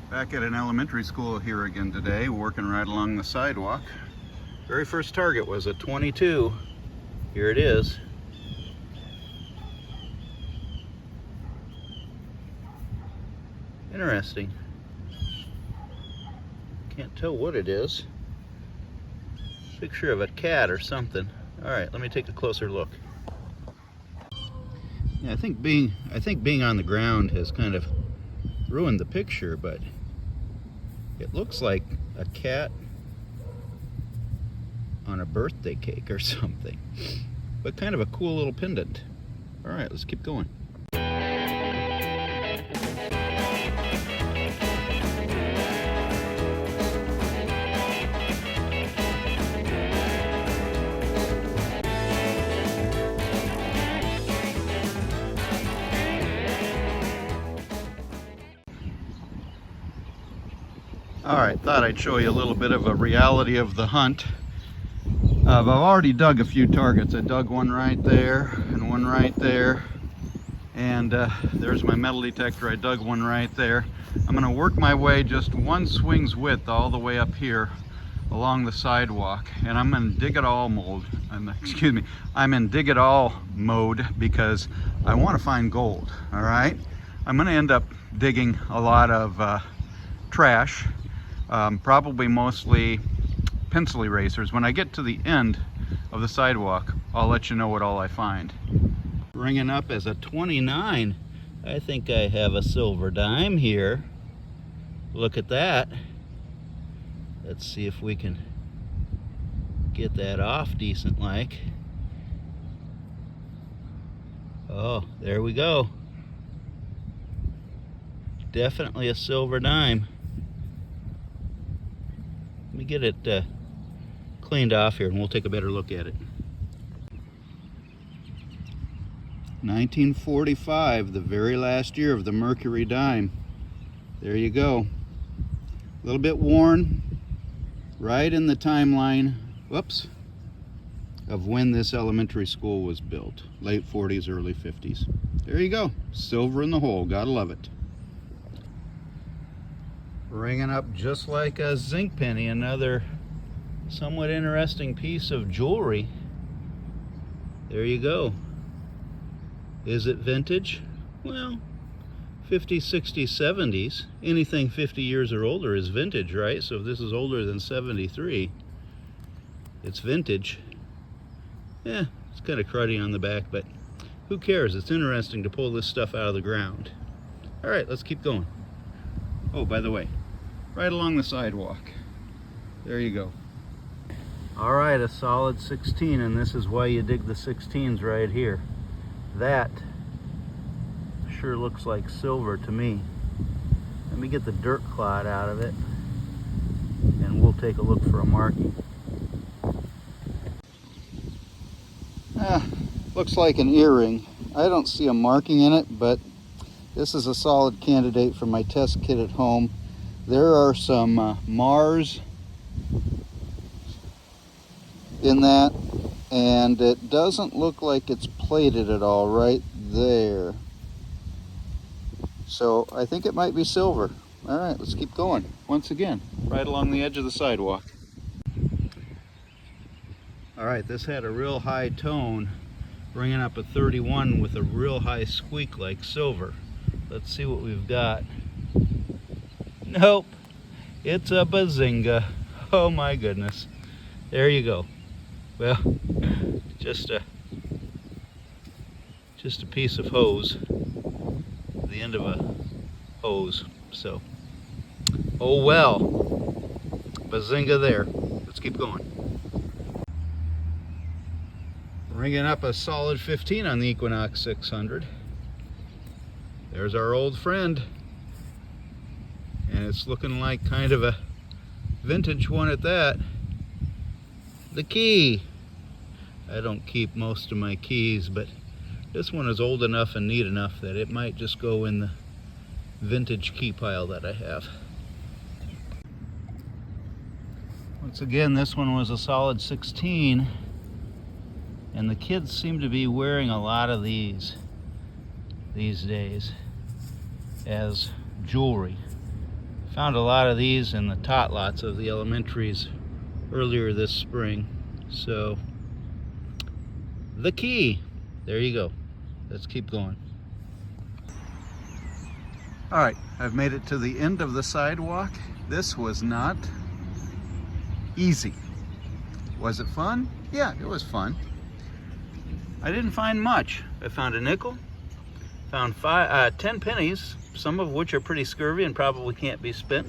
Back at an elementary school here again today, working right along the sidewalk. Very first target was a 22. Here it is. Interesting. Can't tell what it is. Picture of a cat or something. All right, let me take a closer look. Yeah, I think being on the ground has kind of ruined the picture, but it looks like a cat on a birthday cake or something, but kind of a cool little pendant. All right, let's keep going. All right, thought I'd show you a little bit of a reality of the hunt. I've already dug a few targets. I dug one right there and one right there. And there's my metal detector. I dug one right there. I'm gonna work my way just one swing's width all the way up here along the sidewalk. And I'm in dig it all mode. I'm in dig it all mode because I wanna find gold, all right? I'm gonna end up digging a lot of trash. Probably mostly pencil erasers. When I get to the end of the sidewalk, I'll let you know what all I find. Ringing up as a 29. I think I have a silver dime here. Look at that. Let's see if we can get that off decent like. Oh, there we go. Definitely a silver dime. Let me get it cleaned off here and we'll take a better look at it. 1945, the very last year of the Mercury dime. There you go. A little bit worn, right in the timeline, whoops, of when this elementary school was built. Late 40s, early 50s. There you go, silver in the hole, gotta love it. Ringing up just like a zinc penny, another somewhat interesting piece of jewelry. There you go. Is it vintage? Well, 50s, 60s, 70s. Anything 50 years or older is vintage, right? So if this is older than 73, it's vintage. Yeah, it's kind of cruddy on the back, but who cares? It's interesting to pull this stuff out of the ground. All right, let's keep going. Oh, by the way, right along the sidewalk. There you go. All right, a solid 16, and this is why you dig the 16s right here. That sure looks like silver to me. Let me get the dirt clod out of it, and we'll take a look for a marking. Looks like an earring. I don't see a marking in it, but this is a solid candidate for my test kit at home. There are some Mars in that, and it doesn't look like it's plated at all right there. So I think it might be silver. All right, let's keep going. Once again, right along the edge of the sidewalk. All right, this had a real high tone, bringing up a 31 with a real high squeak like silver. Let's see what we've got. Nope, it's a Bazinga. Oh my goodness. There you go. Well, just a piece of hose, the end of a hose. So, oh well, Bazinga there. Let's keep going. Ringing up a solid 15 on the Equinox 600. There's our old friend, and it's looking like kind of a vintage one at that. The key. I don't keep most of my keys, but this one is old enough and neat enough that it might just go in the vintage key pile that I have. Once again, this one was a solid 16, and the kids seem to be wearing a lot of these days as jewelry. Found a lot of these in the tot lots of the elementaries earlier this spring. So, the key. There you go. Let's keep going. All right, I've made it to the end of the sidewalk. This was not easy. Was it fun? Yeah, it was fun. I didn't find much. I found a nickel, found 10 pennies, some of which are pretty scurvy and probably can't be spent.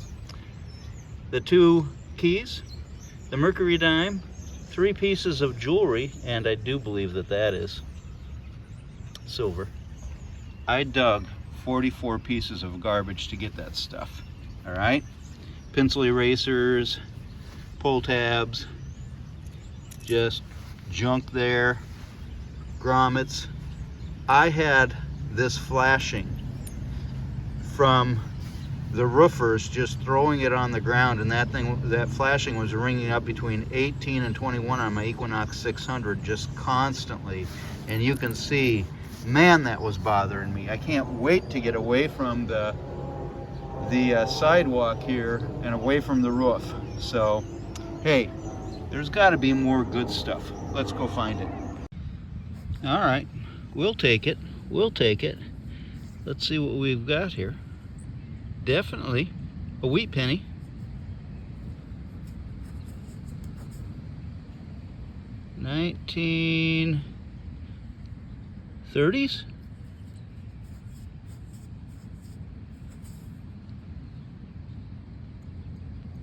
The 2 keys, the mercury dime, 3 pieces of jewelry, and I do believe that that is silver. I dug 44 pieces of garbage to get that stuff. All right, pencil erasers, pull tabs, just junk there, grommets. I had this flashing from the roofers just throwing it on the ground, and that flashing was ringing up between 18 and 21 on my Equinox 600 just constantly. And you can see, man, that was bothering me. I can't wait to get away from the sidewalk here and away from the roof. So, hey, there's got to be more good stuff. Let's go find it. All right, we'll take it. We'll take it. Let's see what we've got here. Definitely a wheat penny. $1930s?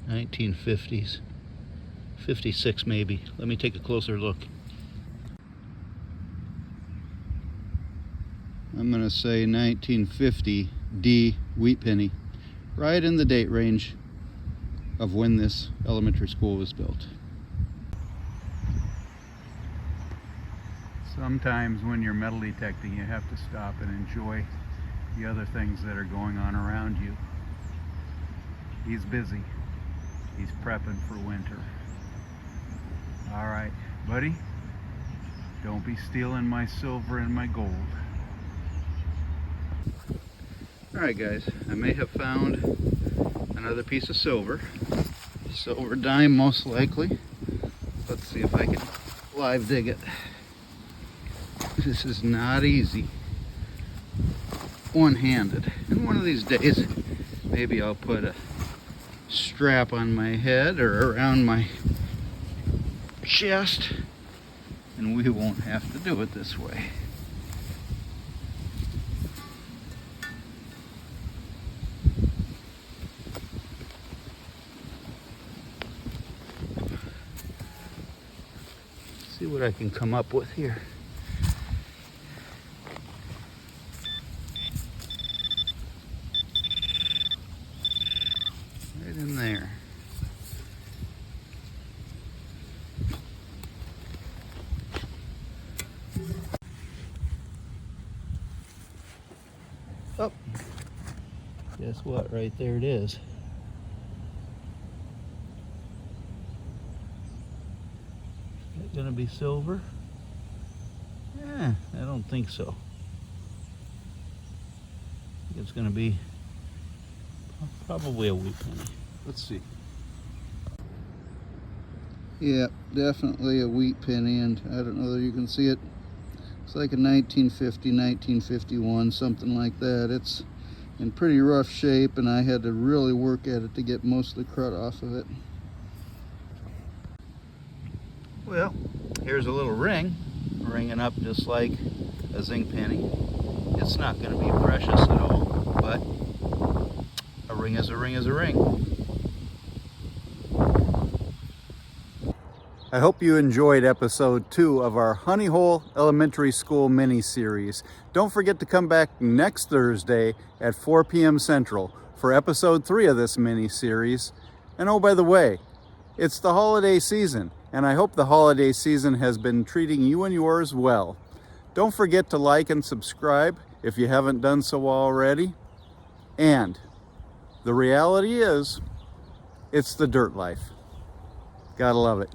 1950s. 56 maybe. Let me take a closer look. I'm going to say 1950 D wheat penny, right in the date range of when this elementary school was built. Sometimes when you're metal detecting, you have to stop and enjoy the other things that are going on around you. He's busy. He's prepping for winter. All right, buddy, don't be stealing my silver and my gold. All right, guys, I may have found another piece of silver. Silver dime, most likely. Let's see if I can live dig it. This is not easy one-handed. And one of these days, maybe I'll put a strap on my head or around my chest, and we won't have to do it this way. See what I can come up with here. Right in there. Oh, guess what? Right there it is. Gonna be silver? I don't think so. I think it's gonna be probably a wheat penny. Let's see. Yeah, definitely a wheat penny, and I don't know that you can see it. It's like a 1950, 1951, something like that. It's in pretty rough shape, and I had to really work at it to get most of the crud off of it. Well, here's a little ring, ringing up just like a zinc penny. It's not going to be precious at all, but a ring is a ring is a ring. I hope you enjoyed episode 2 of our Honey Hole Elementary School mini-series. Don't forget to come back next Thursday at 4 p.m. Central for episode 3 of this mini-series. And oh, by the way, it's the holiday season, and I hope the holiday season has been treating you and yours well. Don't forget to like and subscribe if you haven't done so already. And the reality is, it's the dirt life. Gotta love it.